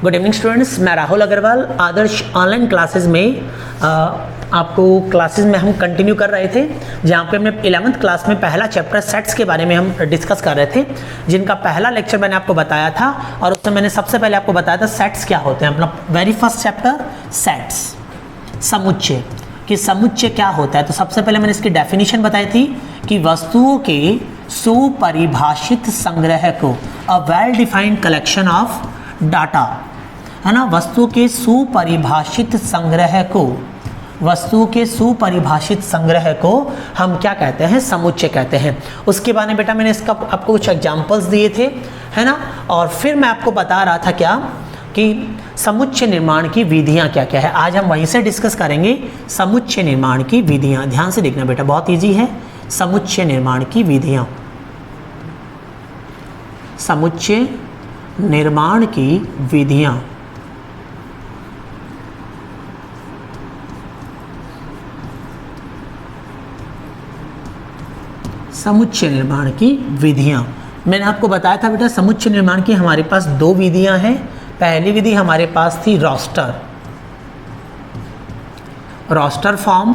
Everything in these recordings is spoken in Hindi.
गुड इवनिंग स्टूडेंट्स, मैं राहुल अग्रवाल। आदर्श ऑनलाइन क्लासेस में आपको क्लासेस में हम कंटिन्यू कर रहे थे, जहाँ पे हमने 11th क्लास में पहला चैप्टर सेट्स के बारे में हम डिस्कस कर रहे थे, जिनका पहला लेक्चर मैंने आपको बताया था। और उसमें मैंने सबसे पहले आपको बताया था सेट्स क्या होते हैं। अपना वेरी फर्स्ट चैप्टर सेट्स, समुच्चय, कि समुच्चय क्या होता है। तो सबसे पहले मैंने इसकी डेफिनेशन बताई थी कि वस्तुओं के सुपरिभाषित संग्रह को, a well defined collection of data, है ना। वस्तु के सुपरिभाषित संग्रह को, वस्तु के सुपरिभाषित संग्रह को हम क्या कहते हैं, समुच्चय कहते हैं। उसके बाद में बेटा मैंने इसका आपको कुछ एग्जांपल्स दिए थे, है ना। और फिर मैं आपको बता रहा था क्या कि समुच्चय निर्माण की विधियां क्या क्या है। आज हम वहीं से डिस्कस करेंगे समुच्चय निर्माण की विधियां। ध्यान से देखना बेटा, बहुत ईजी है। समुच्चय निर्माण की विधियां, समुच्चय निर्माण की विधियां। समुच्चय निर्माण की विधियां मैंने आपको बताया था बेटा। समुच्चय निर्माण की हमारे पास दो विधियां हैं। पहली विधि हमारे पास थी रोस्टर, रोस्टर फॉर्म,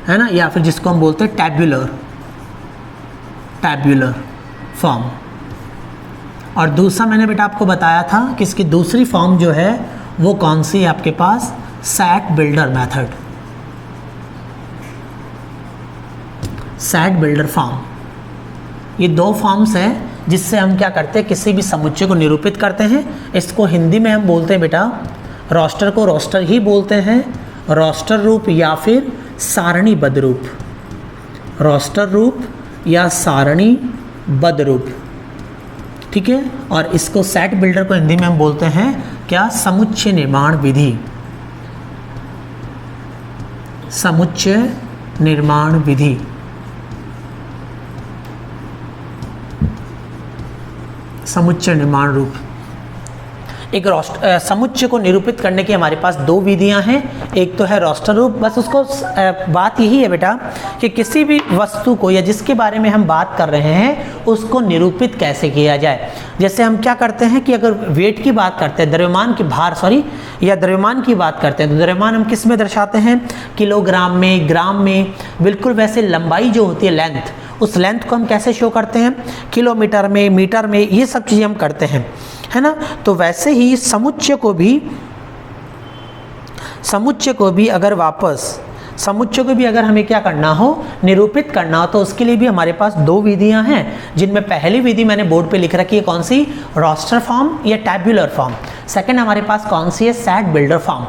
है ना, या फिर जिसको हम बोलते हैं टैब्यूलर, टैब्यूलर फॉर्म। और दूसरा मैंने बेटा आपको बताया था कि इसकी दूसरी फॉर्म जो है वो कौन सी है आपके पास, set builder method, set builder form. ये दो फॉर्म्स हैं जिससे हम क्या करते हैं, किसी भी समुच्चय को निरूपित करते हैं। इसको हिंदी में हम बोलते हैं बेटा, रोस्टर को रोस्टर ही बोलते हैं, रोस्टर रूप या फिर सारणीबद्ध रूप, रोस्टर रूप या सारणीबद्ध रूप, ठीक है। और इसको सेट बिल्डर को हिंदी में हम बोलते हैं क्या, समुच्चय निर्माण विधि, समुच्चय निर्माण विधि। समुच्चय निर्माण रूप। एक समुच्चय को निरूपित करने की हमारे पास दो विधियां हैं। एक तो है रोस्टर रूप। बस उसको बात यही है बेटा कि किसी भी वस्तु को या जिसके बारे में हम बात कर रहे हैं उसको निरूपित कैसे किया जाए। जैसे हम क्या करते हैं कि अगर वेट की बात करते हैं, द्रव्यमान की भार या द्रव्यमान की बात करते हैं, तो द्रव्यमान हम किस में दर्शाते हैं, किलोग्राम में, ग्राम में। बिल्कुल वैसे लंबाई जो होती है, लेंथ, उस लेंथ को हम कैसे शो करते हैं, किलोमीटर में, मीटर में, ये सब चीज़ें हम करते हैं, है ना। तो वैसे ही समुच्चय को भी अगर हमें क्या करना हो, निरूपित करना हो, तो उसके लिए भी हमारे पास दो विधियां हैं, जिनमें पहली विधि मैंने बोर्ड पे लिख रखी है, कौन सी, रोस्टर फॉर्म या टैब्यूलर फॉर्म। सेकंड हमारे पास कौन सी है, सेट बिल्डर फॉर्म।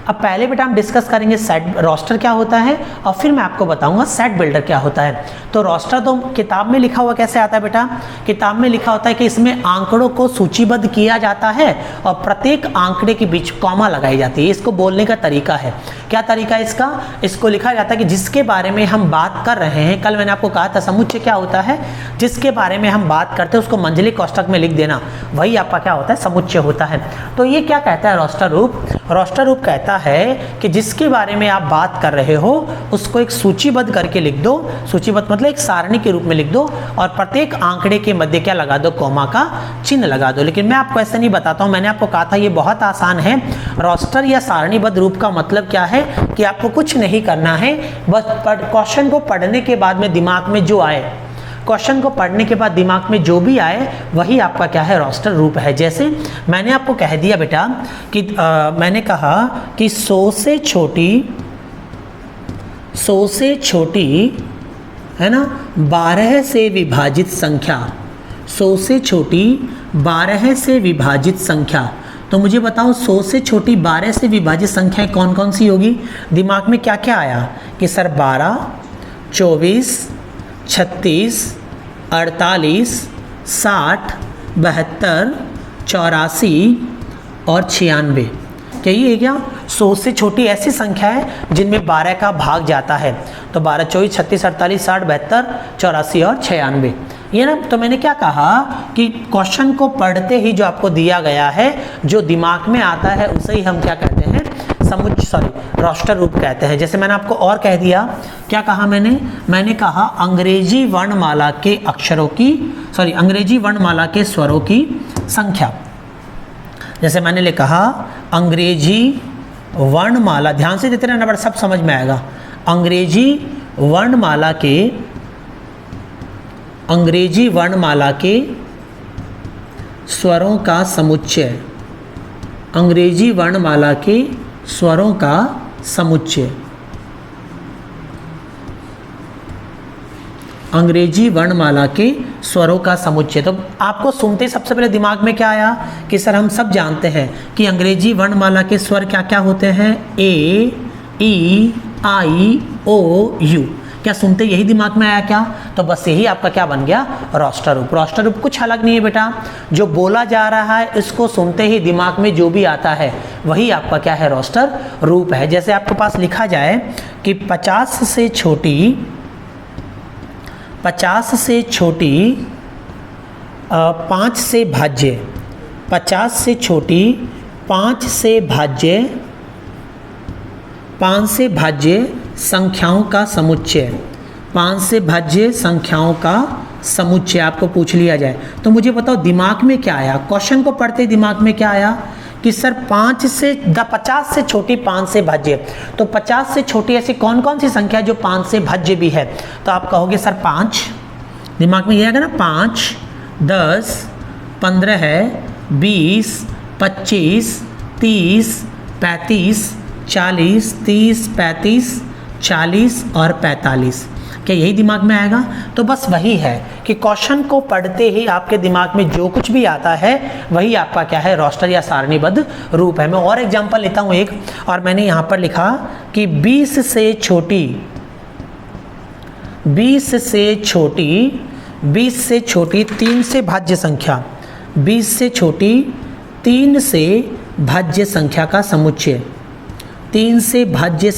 अब पहले बेटा हम डिस्कस करेंगे सेट रोस्टर क्या होता है, और फिर मैं आपको बताऊंगा सेट बिल्डर क्या होता है। तो रोस्टर तो किताब में लिखा हुआ कैसे आता है बेटा, किताब में लिखा होता है कि इसमें आंकड़ों को सूचीबद्ध किया जाता है और प्रत्येक आंकड़े के बीच कॉमा लगाई जाती है। इसको बोलने का तरीका है, क्या तरीका है इसका, इसको लिखा जाता है कि जिसके बारे में हम बात कर रहे हैं। कल मैंने आपको कहा था समुच्चय क्या होता है, जिसके बारे में हम बात करते हैं उसको मंझली कोष्ठक में लिख देना, वही आपका क्या होता है, समुच्चय होता है। तो ये क्या कहता है रोस्टर रूप, रोस्टर रूप कहता है कि जिसके बारे में आप बात कर रहे हो उसको एक सूचीबद्ध करके लिख दो, सूचीबद्ध मतलब एक सारणी के रूप में लिख दो, और प्रत्येक आंकड़े के मध्य क्या लगा दो, कॉमा का चिन्ह लगा दो। लेकिन मैं आपको ऐसे नहीं बताता हूं, मैंने आपको कहा था ये बहुत आसान है। रोस्टर या सारणीबद्ध रूप का मतलब क्या है कि आपको कुछ नहीं करना है, बस क्वेश्चन को पढ़ने के बाद में दिमाग में जो आए, क्वेश्चन को पढ़ने के बाद दिमाग में जो भी आए वही आपका क्या है, रोस्टर रूप है। जैसे मैंने आपको कह दिया बेटा कि मैंने कहा कि 100 से छोटी है ना 12 से विभाजित संख्या, 100 से छोटी 12 से विभाजित संख्या। तो मुझे बताओ 100 से छोटी 12 से विभाजित संख्याएं कौन कौन सी होगी। दिमाग में क्या क्या आया कि सर 12, 24, 36, 48, 60, 72, 84 और 96। क्या ये है क्या, 100 से छोटी ऐसी संख्या है जिनमें 12 का भाग जाता है। तो 12, 24, 36, 48, 60, 72, 84 और 96, ये ना। तो मैंने क्या कहा कि क्वेश्चन को पढ़ते ही जो आपको दिया गया है, जो दिमाग में आता है उसे ही हम क्या कहते हैं, रोस्टर रूप कहते हैं। जैसे मैंने आपको और कह दिया, क्या कहा मैंने कहा अंग्रेजी वर्णमाला के अक्षरों की, अंग्रेजी वर्णमाला के स्वरों की संख्या, जैसे मैंने लिखा अंग्रेजी वर्णमाला, ध्यान से देते रहना, बड़ा सब समझ में आएगा। अंग्रेजी वर्णमाला के स्वरों का समुच्चय, अंग्रेजी वर्णमाला के स्वरों का समुच्चय, अंग्रेजी वर्णमाला के स्वरों का समुच्चय। तो आपको सुनते सबसे पहले दिमाग में क्या आया कि सर हम सब जानते हैं कि अंग्रेजी वर्णमाला के स्वर क्या क्या होते हैं, ए, ई, आई, ओ, यू। क्या सुनते यही दिमाग में आया क्या? तो बस यही आपका क्या बन गया, रोस्टर रूप। रोस्टर रूप कुछ अलग नहीं है बेटा, जो बोला जा रहा है इसको सुनते ही दिमाग में जो भी आता है वही आपका क्या है, रोस्टर रूप है। जैसे आपके पास लिखा जाए कि 50 से छोटी 5 से भाज्य, 50 से छोटी 5 से भाज्य संख्याओं का समुच्चय, 5 से भाज्य संख्याओं का समुच्चय आपको पूछ लिया जाए तो मुझे बताओ दिमाग में क्या आया? क्वेश्चन को पढ़ते दिमाग में क्या आया कि सर 50 से छोटी 5 से भाज्य, तो 50 से छोटी ऐसी कौन कौन सी संख्या है जो 5 से भाज्य भी है? तो आप कहोगे सर 5, दिमाग में ये आएगा ना, 5, 10, 15 है, 20, 25, 30, 35, 40, 30, 35, 40 और 45। क्या यही दिमाग में आएगा? तो बस वही है कि क्वेश्चन को पढ़ते ही आपके दिमाग में जो कुछ भी आता है वही आपका क्या है, रोस्टर या सारणीबद्ध रूप है। मैं और एग्जांपल लेता हूँ एक, और मैंने यहाँ पर लिखा कि 20 से छोटी 3 से भाज्य संख्या, 20 से छोटी 3 से भाज्य संख्या का समुच्चय, 3 से भाज्य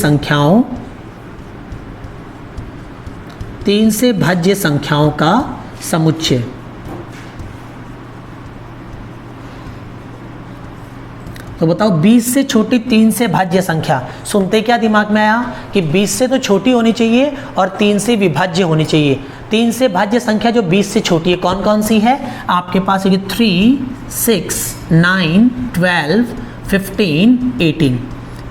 संख्याओं का समुच्चय। तो बताओ 20 से छोटी 3 से भाज्य संख्या, सुनते क्या दिमाग में आया कि 20 से तो छोटी होनी चाहिए और 3 से विभाज्य होनी चाहिए। 3 से भाज्य संख्या जो 20 से छोटी है कौन कौन सी है? आपके पास होगी 3, 6, 9, 12, 15, 18।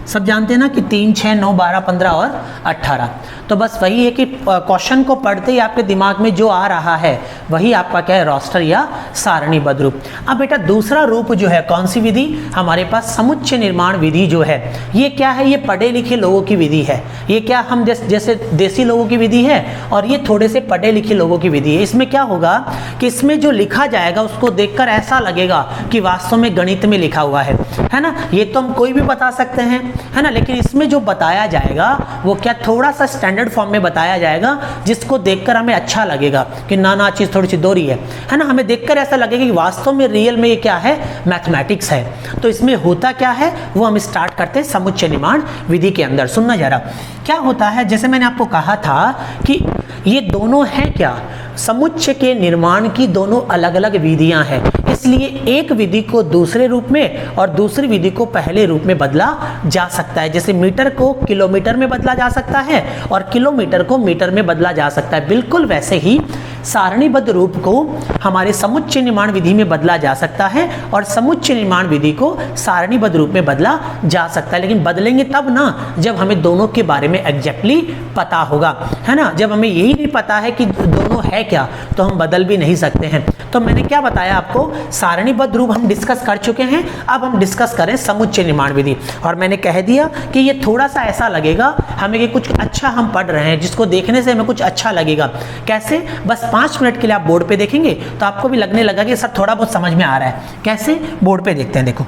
सब जानते हैं ना कि 3, 6, 9, 12, 15 और 18। तो बस वही है कि क्वेश्चन को पढ़ते ही आपके दिमाग में जो आ रहा है वही आपका क्या है, रोस्टर या सारणीबद्ध रूप। अब बेटा दूसरा रूप जो है कौन सी विधि? हमारे पास समुच्चय निर्माण विधि जो है, ये क्या है? ये पढ़े लिखे लोगों की विधि है। ये क्या हम जैसे देसी लोगों की विधि है और ये थोड़े से पढ़े लिखे लोगों की विधि है। इसमें क्या होगा कि इसमें जो लिखा जाएगा उसको देखकर ऐसा लगेगा कि वास्तव में गणित में लिखा हुआ है ना। ये तो हम कोई भी बता सकते हैं, है ना, लेकिन इसमें जो बताया जाएगा वो क्या थोड़ा सा स्टैंडर्ड फॉर्म में बताया जाएगा, जिसको देखकर हमें अच्छा लगेगा कि ना चीज थोड़ी सी दोहरी है ना। हमें देखकर ऐसा लगेगा कि वास्तव में रियल में ये क्या है, मैथमेटिक्स है। तो इसमें होता क्या है वो हम स्टार्ट करते हैं समुच्चय निर्माण विधि के अंदर। सुनना जरा क्या होता है। जैसे मैंने आपको कहा था कि ये दोनों हैं क्या, समुच्चय के निर्माण की दोनों अलग अलग विधियां हैं, इसलिए एक विधि को दूसरे रूप में और दूसरी विधि को पहले रूप में बदला जा सकता है। जैसे मीटर को किलोमीटर में बदला जा सकता है और किलोमीटर को मीटर में बदला जा सकता है, बिल्कुल वैसे ही सारणीबद्ध रूप को हमारे समुच्चय निर्माण विधि में बदला जा सकता है और समुच्चय निर्माण विधि को सारणीबद्ध रूप में बदला जा सकता है। लेकिन बदलेंगे तब ना जब हमें दोनों के बारे में एग्जैक्टली पता होगा, है ना। जब हमें यही नहीं पता है कि दोनों है क्या तो हम बदल भी नहीं सकते हैं। तो मैंने क्या बताया आपको, सारणीबद्ध रूप हम डिस्कस कर चुके हैं, अब हम डिस्कस करें समुच्चय निर्माण विधि। और मैंने कह दिया कि ये थोड़ा सा ऐसा लगेगा हमें कि कुछ अच्छा हम पढ़ रहे हैं, जिसको देखने से हमें कुछ अच्छा लगेगा। कैसे? बस 5 मिनट के लिए आप बोर्ड पे देखेंगे तो आपको भी लगने लगा कि सर थोड़ा बहुत समझ में आ रहा है। कैसे? बोर्ड पे देखते हैं। देखो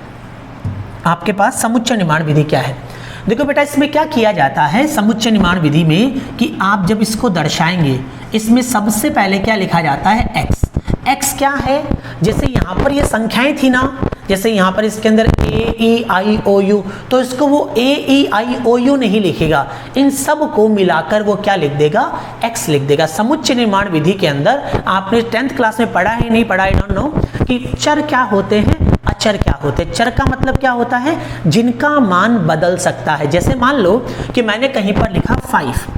आपके पास समुच्चय निर्माण विधि क्या है। देखो बेटा इसमें क्या किया जाता है समुच्चय निर्माण विधि में कि आप जब इसको दर्शाएंगे इसमें सबसे पहले क्या लिखा जाता है, x। x क्या है? जैसे यहाँ पर ये संख्याएं थी ना, जैसे यहाँ पर इसके अंदर ए ई आई ओ यू, तो इसको वो ए ई आई ओ यू नहीं लिखेगा, इन सब को मिलाकर वो क्या लिख देगा, x लिख देगा। समुच्चय निर्माण विधि के अंदर आपने 10th क्लास में पढ़ा है नहीं पढ़ा, आई डोंट नो, कि चर क्या होते हैं, अचर क्या होते हैं। चर का मतलब क्या होता है, जिनका मान बदल सकता है। जैसे मान लो कि मैंने कहीं पर लिखा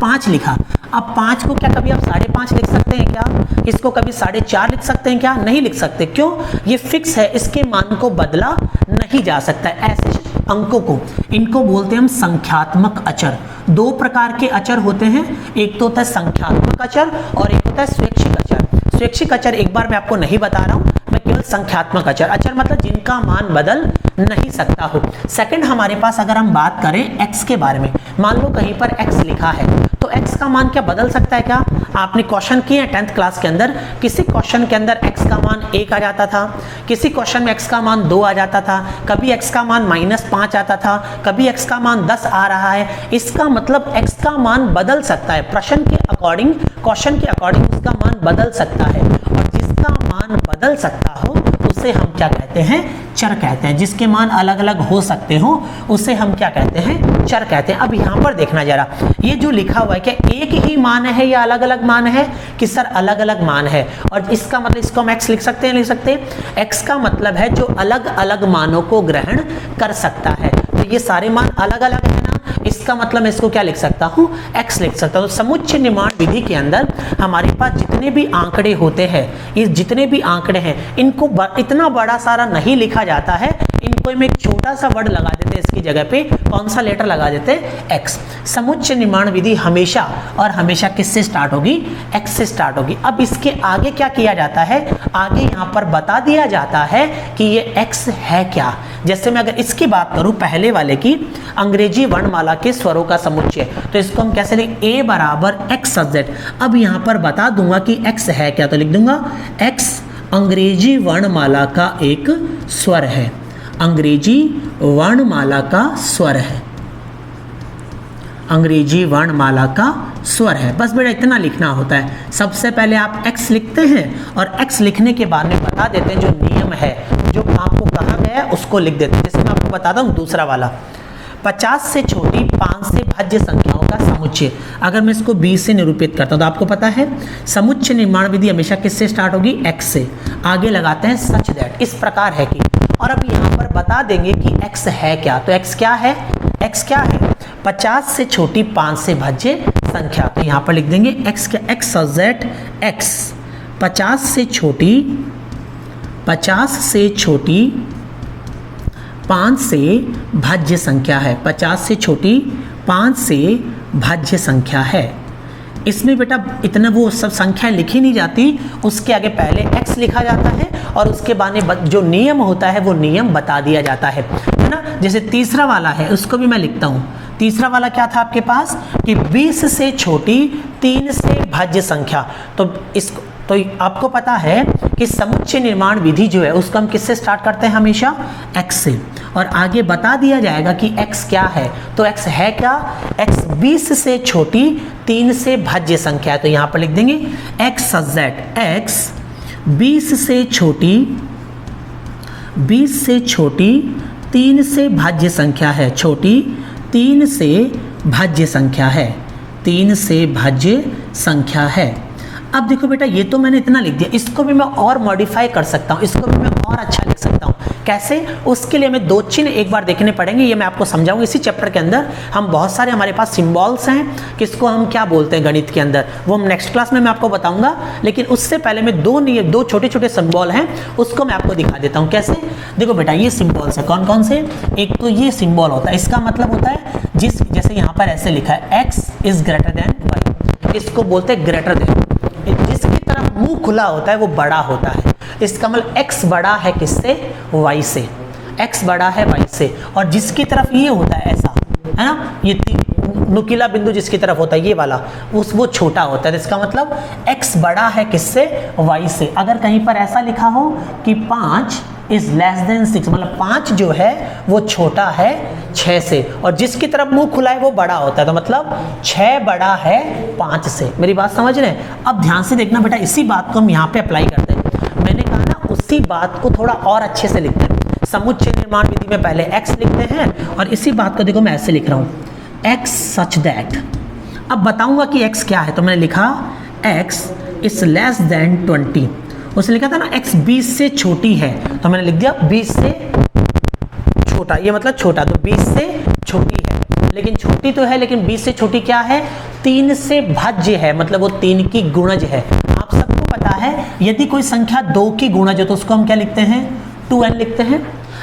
5 लिखा, अब 5 को क्या कभी आप 5.5 लिख सकते हैं क्या? इसको कभी 4.5 लिख सकते हैं क्या? नहीं लिख सकते। क्यों? ये फिक्स है, इसके मान को बदला नहीं जा सकता है। ऐसे अंकों को, इनको बोलते हैं हम संख्यात्मक अचर। दो प्रकार के अचर होते हैं, एक तो होता है संख्यात्मक अचर और एक होता है स्वैच्छिक अचर। स्वैच्छिक अचर एक बार मैं आपको नहीं बता रहा हूं, मैं केवल संख्यात्मक अचर, अचर मतलब जिनका मान बदल नहीं सकता हो। सेकंड हमारे पास अगर हम बात करें x के बारे में, मान लो कहीं पर x लिखा है, तो x का मान क्या बदल सकता है क्या? आपने क्वेश्चन किए हैं 10th क्लास के अंदर, किसी क्वेश्चन के अंदर x का मान 1 आ जाता था, किसी क्वेश्चन में x का मान 2 आ जाता था, कभी x का मान -5 आता था, कभी x का मान 10 आ रहा है। इसका मतलब x का मान बदल सकता है, प्रश्न के अकॉर्डिंग, क्वेश्चन के अकॉर्डिंग उसका मान बदल सकता है। और जिसका मान बदल सकता हो उसे हम क्या कहते हैं? चर कहते हैं। जिसके मान अलग अलग हो सकते हो उसे हम क्या कहते हैं? चर कहते हैं। अब यहाँ पर देखना जरा, ये जो लिखा हुआ है क्या एक ही मान है या अलग अलग मान है? कि सर अलग अलग मान है। और इसका मतलब इसको हम x लिख सकते हैं, लिख सकते हैं। x का मतलब है जो अलग अलग मानों को ग्रहण कर सकता है। तो ये सारे मान अलग अलग है ना, इसका मतलब मैं इसको क्या लिख सकता हूँ? x लिख सकता हूँ। तो समुच्चय निर्माण विधि के अंदर हमारे पास जितने भी आंकड़े होते हैं, ये जितने भी आंकड़े हैं, इनको इतना बड़ा सारा नहीं लिखा जाता है, इनको हम एक छोटा सा वर्ड लगा देते हैं, इसकी जगह पे कौन सा लेटर लगा देते हैं? x। समुच्चय निर्माण विधि हमेशा और हमेशा किससे स्टार्ट होगी? x से स्टार्ट होगी। अब इसके आगे क्या किया जाता है? आगे यहाँ पर बता दिया जाता है कि ये x है क्या। जैसे मैं अगर इसकी बात करूं पहले वाले की, अंग्रेजी वर्णमाला के स्वरों का समुच्चय, तो इसको हम कैसे लिखें? a बराबर x z। अब यहाँ पर बता दूंगा कि x है क्या, तो लिख दूंगा x अंग्रेजी वर्णमाला का एक स्वर है, अंग्रेजी वर्णमाला का स्वर है, अंग्रेजी वर्णमाला का स्वर है। बस बेटा इतना लिखना होता है। सबसे पहले आप x लिखते हैं और x लिखने के बाद में बता देते हैं जो नियम है, जो आपको कहा गया है उसको लिख देते हैं। जैसे मैं आपको बताता हूँ दूसरा वाला, 50 से छोटी 5 से भाज्य संख्याओं का समुच्चय। अगर मैं इसको 20 से निरूपित करता हूँ तो आपको पता है समुच्चय निर्माण विधि हमेशा किससे स्टार्ट होगी? x से। आगे लगाते हैं सच दैट, इस प्रकार है कि, और अब यहाँ पर बता देंगे कि x है क्या। तो x क्या है? x क्या है? 50 से छोटी 5 से भाज्य संख्या। तो यहाँ पर लिख देंगे x क्या? x सब्जेक्ट x 50 से छोटी 5 से भाज्य संख्या है, 50 से छोटी 5 से भाज्य संख्या है। इसमें बेटा इतना वो सब संख्या लिखी नहीं जाती, उसके आगे पहले x लिखा जाता है और उसके बाद में जो नियम होता है वो नियम बता दिया जाता है ना। जैसे तीसरा वाला है उसको भी मैं लिखता हूँ। तीसरा वाला क्या था आपके पास कि 20 से छोटी 3 से भाज्य संख्या। तो इसको तो आपको पता है कि समुच्चय निर्माण विधि जो है उसको हम किससे स्टार्ट करते हैं? हमेशा x से। और आगे बता दिया जाएगा कि x क्या है। तो x है क्या? x 20 से छोटी 3 से भाज्य संख्या है। तो यहाँ पर लिख देंगे x सब्जेक्ट x 20 से छोटी 3 से भाज्य संख्या है, छोटी 3 से भाज्य संख्या है, 3 से भाज्य संख्या है। अब देखो बेटा ये तो मैंने इतना लिख दिया, इसको भी मैं और मॉडिफाई कर सकता हूँ, इसको भी मैं और अच्छा लिख सकता हूँ। कैसे? उसके लिए हमें 2 चिन्ह एक बार देखने पड़ेंगे, ये मैं आपको समझाऊंगा। इसी चैप्टर के अंदर हम बहुत सारे हमारे पास सिंबल्स हैं, किसको हम क्या बोलते हैं गणित के अंदर, वो हम नेक्स्ट क्लास में मैं आपको बताऊंगा। लेकिन उससे पहले मैं 2 छोटे छोटे सिंबल हैं उसको मैं आपको दिखा देता हूँ। कैसे? देखो बेटा ये सिंबल्स है, कौन कौन से? एक तो ये सिंबल होता है, इसका मतलब होता है जैसे यहाँ पर ऐसे लिखा है x is greater than y, इसको बोलते हैं ग्रेटर देन। जिसकी तरफ मुंह खुला होता है वो बड़ा होता है, इसका मतलब x बड़ा है किससे? y से, x बड़ा है y से। और जिसकी तरफ ये होता है ऐसा, है ना, ये नुकीला बिंदु जिसकी तरफ होता है ये वाला, वो छोटा होता है। इसका मतलब x बड़ा है किससे? y से। अगर कहीं पर ऐसा लिखा हो कि 5 इज लेस देन 6, मतलब 5 जो है वो छोटा है 6 से, और जिसकी तरफ मुंह खुला है वो बड़ा होता है। तो मतलब 6 बड़ा है 5 से। मेरी बात समझ रहे हैं? अब ध्यान से देखना बेटा, इसी बात को हम यहाँ पे अप्लाई करते हैं। मैंने कहा ना उसी बात को थोड़ा और अच्छे से लिखते हैं। समुच्चय निर्माण विधि में पहले x लिखते हैं और इसी बात को देखो मैं ऐसे लिख रहा हूँ x सच दैट। अब बताऊंगा कि x क्या है। तो मैंने लिखा x इज लेस देन 20, उसने लिखा था ना x 20 से छोटी है, तो मैंने लिख दिया 20 से छोटा, ये मतलब छोटा, तो 20 से छोटी है। लेकिन छोटी तो है, लेकिन 20 से छोटी क्या है, 3 से भाज्य है, मतलब वो 3 की गुणज है। आप सबको पता है यदि कोई संख्या 2 की गुणज हो तो उसको हम क्या लिखते हैं, 2n लिखते हैं।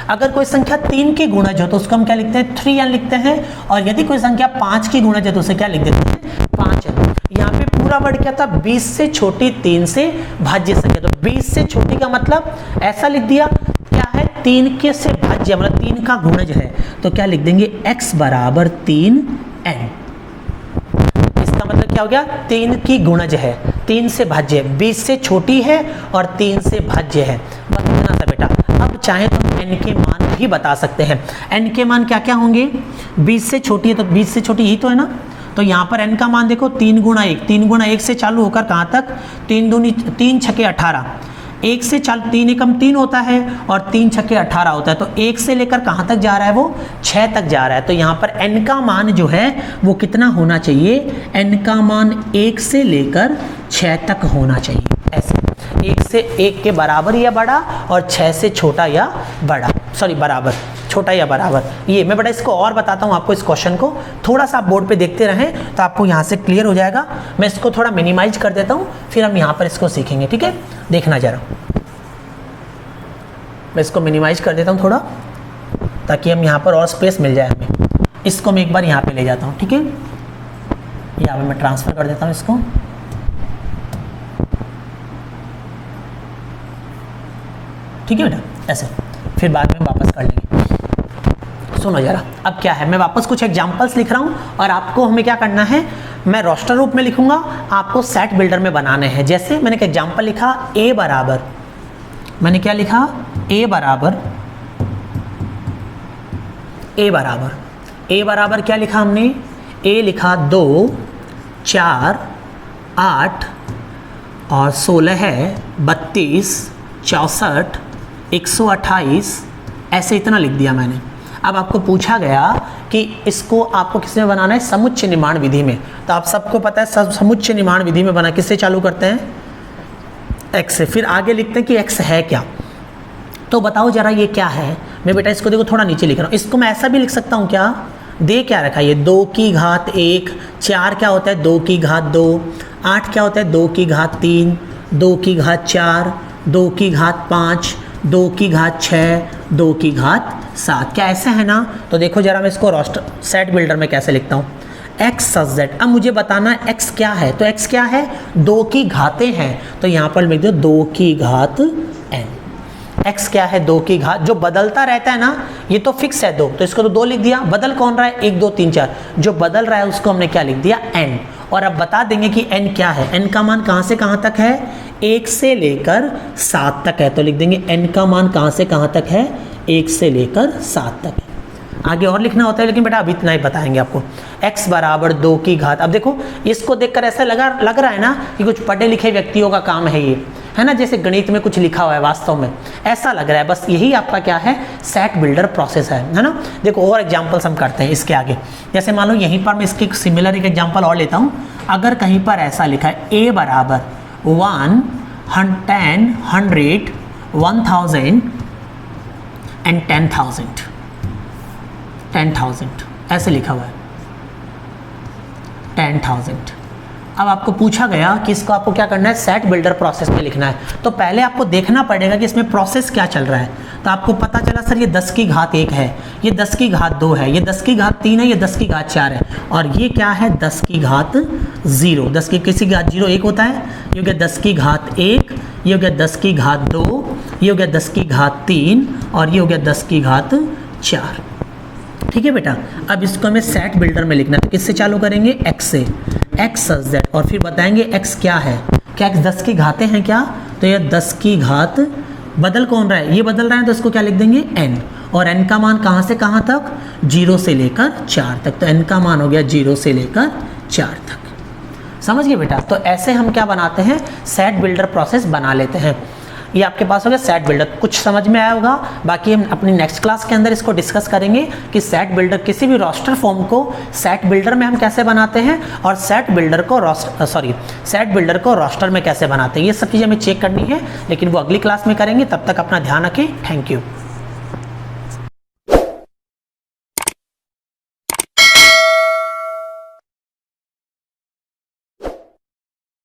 अगर कोई संख्या 3 की गुणज हो तो उसको हम क्या लिखते हैं, 3n लिखते हैं। और यदि कोई संख्या 5 की गुणज है तो उसे क्या लिख देते हैं, 5n। यहाँ पे पूरा वर्ड क्या था, 20 से छोटी 3 से भाज्य संख्या। तो 20 से छोटी का मतलब ऐसा लिख दिया, क्या है, 3 के से भाज्य, मतलब 3 का गुणज है। तो क्या लिख देंगे, x बराबर 3n। इसका मतलब क्या हो गया, 3 की गुणज है, 3 से भाज्य है, 20 से छोटी है और 3 से भाज्य है। बस इतना सा बेटा। अब चाहे तो हम n के मान भी बता सकते हैं। n के मान क्या क्या होंगे, 20 से छोटी है तो 20 से छोटी ही तो है ना। तो यहाँ पर n का मान देखो 3 गुणा 1, 3 गुणा 1 से चालू होकर कहाँ तक, 3 दूनी 3 छके 18, 1 से 3 एकम 3 होता है और 3 छके 18 होता है। तो 1 से लेकर कहाँ तक जा रहा है, वो 6 तक जा रहा है। तो यहाँ पर n का मान जो है वो कितना होना चाहिए, n का मान 1 से लेकर 6 तक होना चाहिए। ऐसे 1 से 1 के बराबर या बड़ा और 6 से छोटा या बड़ा, सॉरी बराबर, छोटा या बराबर। ये मैं बेटा इसको और बताता हूँ आपको, इस क्वेश्चन को थोड़ा सा आप बोर्ड पे देखते रहें तो आपको यहाँ से क्लियर हो जाएगा। मैं इसको थोड़ा मिनिमाइज कर देता हूँ, फिर हम यहाँ पर इसको सीखेंगे, ठीक है। देखना जरा, मैं इसको मिनिमाइज कर देता हूँ थोड़ा, ताकि हम यहाँ पर और स्पेस मिल जाए हमें। इसको मैं एक बार यहाँ पे ले जाता हूँ, ठीक है। यहाँ पे मैं ट्रांसफर कर देता हूँ इसको, ठीक है बेटा, ऐसे फिर बाद में वापस कर लेंगे। सुनो जरा, अब क्या है, मैं वापस कुछ एग्जांपल्स लिख रहा हूँ और आपको हमें क्या करना है, मैं रोस्टर रूप में लिखूंगा, आपको सेट बिल्डर में बनाने हैं। जैसे मैंने एक एग्जांपल लिखा, a बराबर, मैंने क्या लिखा, a बराबर क्या लिखा हमने, a लिखा 2 4 8 और 16 है 32 64 128, ऐसे इतना लिख दिया मैंने। अब आपको पूछा गया कि इसको आपको किस में बनाना है, समुच्चय निर्माण विधि में। तो आप सबको पता है समुच्चय निर्माण विधि में बना किससे चालू करते हैं, x से, फिर आगे लिखते हैं कि x है क्या। तो बताओ जरा ये क्या है। मैं बेटा इसको देखो थोड़ा नीचे लिख रहा हूँ, इसको मैं ऐसा भी लिख सकता हूँ क्या, दे क्या रखा है, ये 2 की घात 1, 4 क्या होता है 2 की घात 2, 8 क्या होता है 2 की घात 3, 2 की घात 4, 2 की घात 5, 2 की घात 6, 2 की घात 7। क्या ऐसा है ना। तो देखो जरा मैं इसको रोस्टर सेट बिल्डर में कैसे लिखता हूँ, x सच z। अब मुझे बताना है x क्या है, तो x क्या है, 2 की घातें हैं। तो यहाँ पर लिख दो 2 की घात n। x क्या है, 2 की घात, जो बदलता रहता है ना, ये तो फिक्स है 2, तो इसको तो 2 लिख दिया। बदल कौन रहा है, 1 2 3 4, जो बदल रहा है उसको हमने क्या लिख दिया, n। और अब बता देंगे कि n क्या है, n का मान कहाँ से कहाँ तक है, 1 से लेकर 7 तक है। तो लिख देंगे n का मान कहाँ से कहाँ तक है, 1 से लेकर 7 तक है। आगे और लिखना होता है, लेकिन बेटा अभी इतना ही बताएंगे आपको। x बराबर 2 की घात। अब देखो इसको देखकर ऐसा लग रहा है ना कि कुछ पढ़े लिखे व्यक्तियों का काम है ये, है ना, जैसे गणित में कुछ लिखा हुआ है, वास्तव में ऐसा लग रहा है। बस यही आपका क्या है, सेट बिल्डर प्रोसेस है ना। देखो और एग्जांपल्स हम करते हैं इसके आगे। जैसे मान लो यहीं पर मैं इसके सिमिलर एक एग्जांपल और लेता हूँ। अगर कहीं पर ऐसा लिखा है a बराबर 1 10 100 1000 एंड 10,000 ऐसे लिखा हुआ है 10,000। अब आपको पूछा गया कि इसको आपको क्या करना है, सेट बिल्डर प्रोसेस में लिखना है। तो पहले आपको देखना पड़ेगा कि इसमें प्रोसेस क्या चल रहा है। तो आपको पता चला सर ये 10 की घात 1 है, ये 10 की घात 2 है, ये 10 की घात 3 है, ये 10 की घात 4 है, और ये क्या है 10 की घात 0। 10 की किसी की घात 0 1 होता है, ये हो गया 10 की घात 1, ये हो गया 10 की घात 2, ये हो गया 10 की घात 3 और ये हो गया 10 की घात 4। ठीक है बेटा। अब इसको हमें सेट बिल्डर में लिखना है। तो किससे चालू करेंगे, x से, x सच z, और फिर बताएंगे x क्या है, क्या x 10 की घातें हैं क्या, तो ये 10 की घात बदल कौन रहा है, ये बदल रहा है, तो इसको क्या लिख देंगे n। और n का मान कहाँ से कहाँ तक, 0 से लेकर 4 तक। तो n का मान हो गया 0 से लेकर 4 तक। समझ गए बेटा। तो ऐसे हम क्या बनाते हैं, सेट बिल्डर प्रोसेस बना लेते हैं। ये आपके पास हो गया सेट बिल्डर। कुछ समझ में आया होगा, बाकी हम अपनी नेक्स्ट क्लास के अंदर इसको डिस्कस करेंगे कि सेट बिल्डर, किसी भी रोस्टर फॉर्म को सेट बिल्डर में हम कैसे बनाते हैं और सेट बिल्डर को रोस्टर में कैसे बनाते हैं। ये सब चीज़ें हमें चेक करनी है, लेकिन वो अगली क्लास में करेंगे। तब तक अपना ध्यान रखें। Thank you.